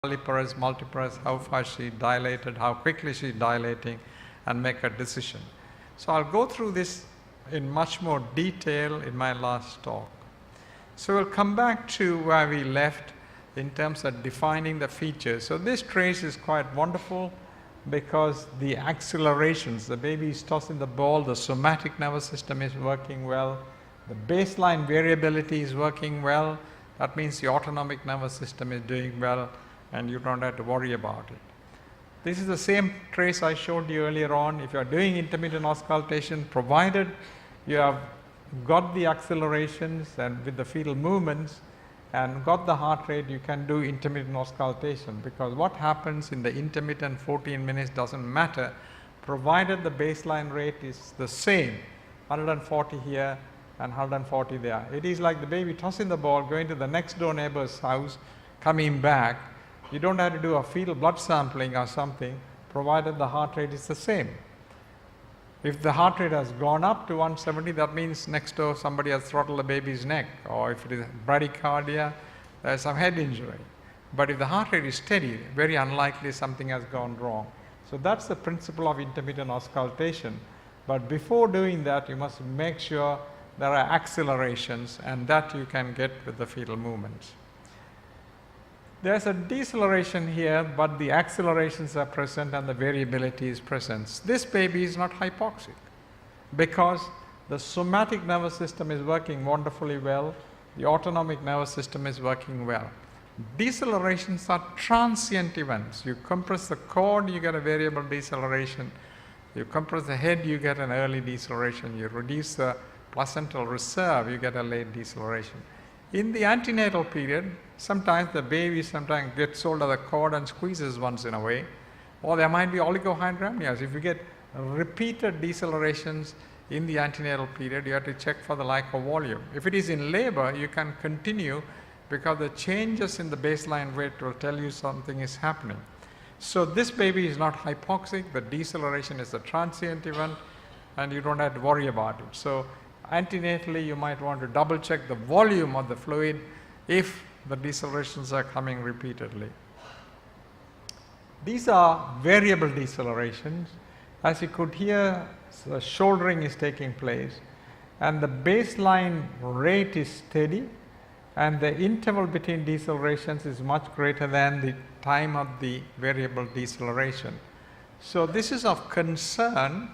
multiparous, how fast she dilated, how quickly she's dilating, and make a decision. So I'll go through this in much more detail in my last talk. So we'll come back to where we left in terms of defining the features. So this trace is quite wonderful because the accelerations, the baby is tossing the ball, the somatic nervous system is working well, the baseline variability is working well. That means the autonomic nervous system is doing well and you don't have to worry about it. This is the same trace I showed you earlier on. If you are doing intermittent auscultation, provided you have got the accelerations and with the fetal movements and got the heart rate, you can do intermittent auscultation, because what happens in the intermittent 14 minutes doesn't matter provided the baseline rate is the same, 140 here and 140 there. It is like the baby tossing the ball, going to the next door neighbor's house, coming back. You don't have to do a fetal blood sampling or something provided the heart rate is the same. If the heart rate has gone up to 170, that means next door somebody has throttled the baby's neck, or if it is bradycardia, there's some head injury. But if the heart rate is steady, very unlikely something has gone wrong. So that's the principle of intermittent auscultation. But before doing that, you must make sure there are accelerations, and that you can get with the fetal movements. There's a deceleration here, but the accelerations are present and the variability is present. This baby is not hypoxic because the somatic nervous system is working wonderfully well, the autonomic nervous system is working well. Decelerations are transient events. You compress the cord, you get a variable deceleration. You compress the head, you get an early deceleration. You reduce the placental reserve, you get a late deceleration. In the antenatal period, sometimes the baby gets hold of the cord and squeezes once in a way, or there might be oligohydramnias. If you get repeated decelerations in the antenatal period, you have to check for the lack of volume. If it is in labor, you can continue because the changes in the baseline rate will tell you something is happening. So this baby is not hypoxic, the deceleration is a transient event and you don't have to worry about it. So antenatally, you might want to double check the volume of the fluid if the decelerations are coming repeatedly. These are variable decelerations. As you could hear, the shouldering is taking place and the baseline rate is steady and the interval between decelerations is much greater than the time of the variable deceleration. So this is of concern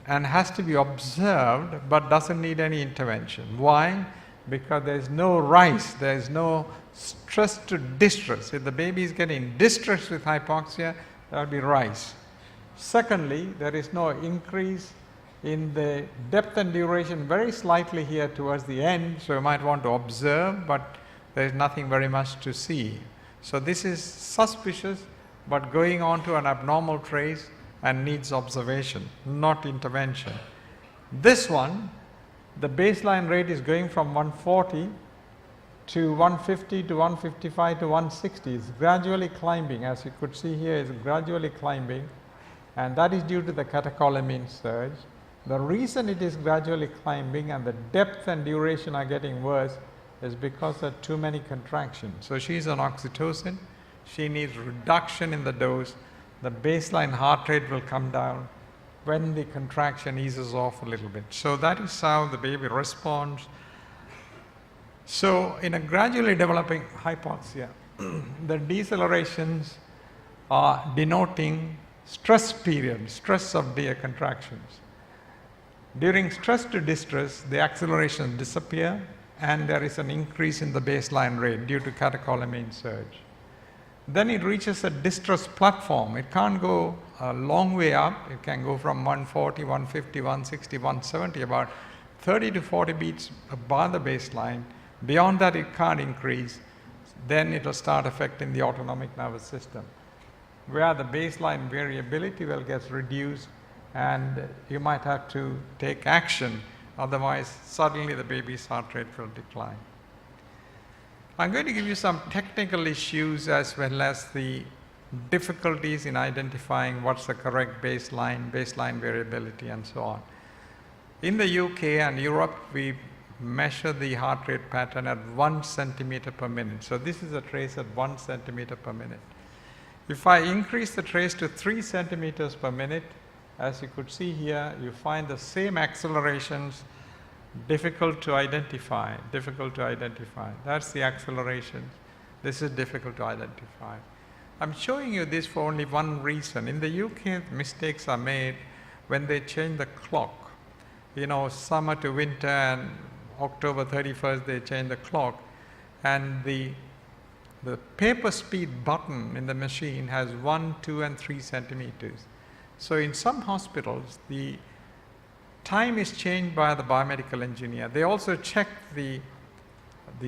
and has to be observed, but doesn't need any intervention. Why? Because there is no rise, there is no stress to distress. If the baby is getting distressed with hypoxia, there will be rise. Secondly, there is no increase in the depth and duration, very slightly here towards the end, so you might want to observe, but there is nothing very much to see. So this is suspicious, but going on to an abnormal trace and needs observation, not intervention. This one, the baseline rate is going from 140 to 150 to 155 to 160. It's gradually climbing, as you could see here, it's gradually climbing, and that is due to the catecholamine surge. The reason it is gradually climbing and the depth and duration are getting worse is because of too many contractions. So she's on oxytocin, she needs reduction in the dose. The baseline heart rate will come down when the contraction eases off a little bit. So that is how the baby responds. So in a gradually developing hypoxia, the decelerations are denoting stress period, stress of the contractions. During stress to distress, the accelerations disappear and there is an increase in the baseline rate due to catecholamine surge. Then it reaches a distress platform. It can't go a long way up. It can go from 140, 150, 160, 170, about 30 to 40 beats above the baseline. Beyond that, it can't increase. Then it will start affecting the autonomic nervous system, where the baseline variability will get reduced and you might have to take action. Otherwise, suddenly the baby's heart rate will decline. I'm going to give you some technical issues as well as the difficulties in identifying what's the correct baseline variability and so on. In the UK and Europe, we measure the heart rate pattern at 1 centimeter per minute. So this is a trace at 1 centimeter per minute. If I increase the trace to 3 centimeters per minute, as you could see here, you find the same accelerations difficult to identify, That's the acceleration. This is difficult to identify. I'm showing you this for only one reason. In the UK, mistakes are made when they change the clock. Summer to winter and October 31st, they change the clock. And the paper speed button in the machine has 1, 2, and 3 centimeters. So in some hospitals, the time is changed by the biomedical engineer. They also check the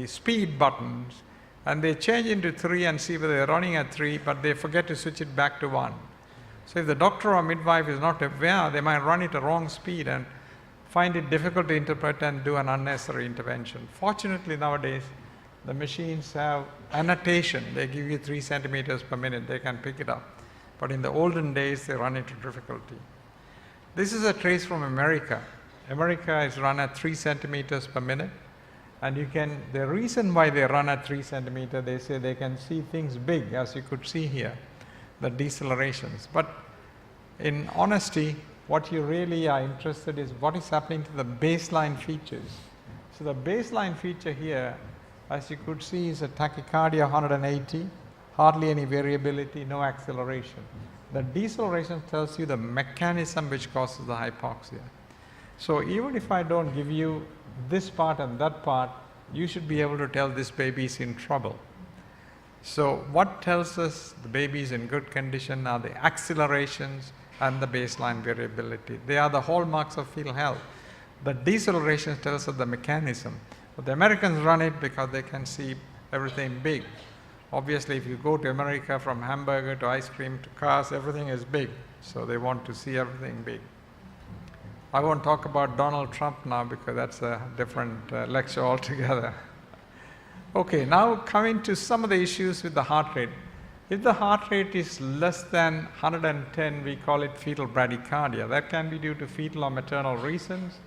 speed buttons, and they change into 3 and see whether they're running at 3, but they forget to switch it back to 1. So if the doctor or midwife is not aware, they might run it at wrong speed and find it difficult to interpret and do an unnecessary intervention. Fortunately, nowadays, the machines have annotation. They give you 3 centimeters per minute. They can pick it up. But in the olden days, they run into difficulty. This is a trace from America. America is run at 3 centimeters per minute. And the reason why they run at 3 centimeters, they say they can see things big, as you could see here, the decelerations. But in honesty, what you really are interested is what is happening to the baseline features. So the baseline feature here, as you could see, is a tachycardia 180, hardly any variability, no acceleration. The deceleration tells you the mechanism which causes the hypoxia. So even if I don't give you this part and that part, you should be able to tell this baby is in trouble. So what tells us the baby is in good condition are the accelerations and the baseline variability. They are the hallmarks of fetal health. The deceleration tells us the mechanism. But the Americans run it because they can see everything big. Obviously, if you go to America, from hamburger to ice cream to cars, everything is big. So they want to see everything big. I won't talk about Donald Trump now because that's a different lecture altogether. Okay, now coming to some of the issues with the heart rate. If the heart rate is less than 110, we call it fetal bradycardia. That can be due to fetal or maternal reasons.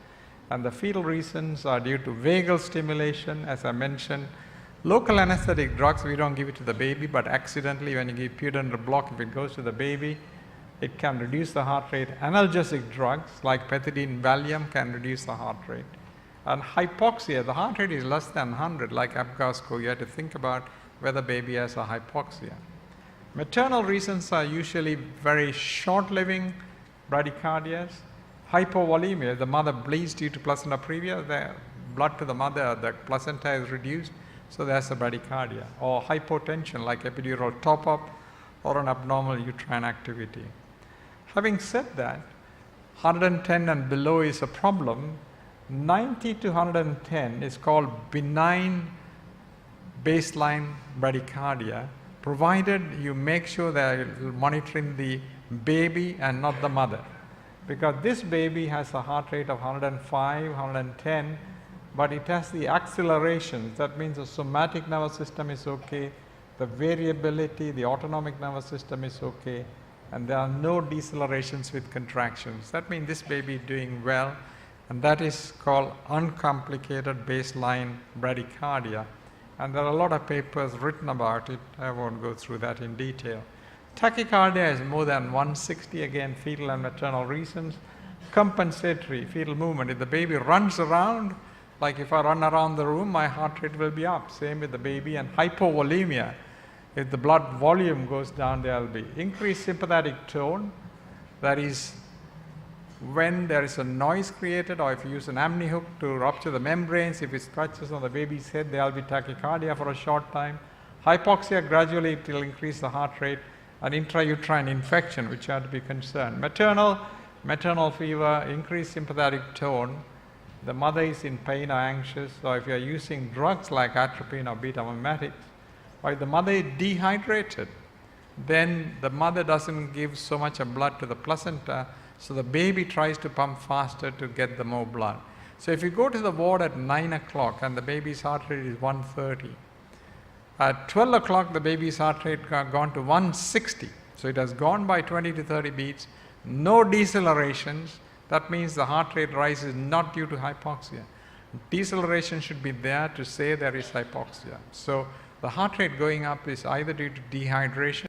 And the fetal reasons are due to vagal stimulation, as I mentioned. Local anesthetic drugs, we don't give it to the baby, but accidentally when you give pudendal block, if it goes to the baby, it can reduce the heart rate. Analgesic drugs like pethidine, Valium can reduce the heart rate. And hypoxia, the heart rate is less than 100, like Apgar-score. You have to think about whether baby has a hypoxia. Maternal reasons are usually very short-living bradycardias. Hypovolemia, the mother bleeds due to placenta previa, the blood to the mother, the placenta is reduced, so there's a bradycardia. Or hypotension, like epidural top-up, or an abnormal uterine activity. Having said that, 110 and below is a problem. 90 to 110 is called benign baseline bradycardia, provided you make sure that you're monitoring the baby and not the mother. Because this baby has a heart rate of 105, 110, but it has the accelerations. That means the somatic nervous system is okay, the variability, the autonomic nervous system is okay, and there are no decelerations with contractions. That means this baby is doing well, and that is called uncomplicated baseline bradycardia. And there are a lot of papers written about it. I won't go through that in detail. Tachycardia is more than 160, again, fetal and maternal reasons. Compensatory fetal movement. If the baby runs around, like if I run around the room, my heart rate will be up. Same with the baby. And hypovolemia. If the blood volume goes down, there will be increased sympathetic tone. That is when there is a noise created, or if you use an amnihook to rupture the membranes, if it scratches on the baby's head, there will be tachycardia for a short time. Hypoxia, gradually it will increase the heart rate. An intrauterine infection, which you have to be concerned. Maternal fever, increased sympathetic tone. The mother is in pain or anxious, or if you are using drugs like atropine or beta-mimetics, or if the mother is dehydrated, then the mother doesn't give so much of blood to the placenta, so the baby tries to pump faster to get the more blood. So if you go to the ward at 9 o'clock and the baby's heart rate is 130, at 12 o'clock the baby's heart rate has gone to 160, so it has gone by 20 to 30 beats, no decelerations. That means the heart rate rise is not due to hypoxia. Deceleration should be there to say there is hypoxia. So the heart rate going up is either due to dehydration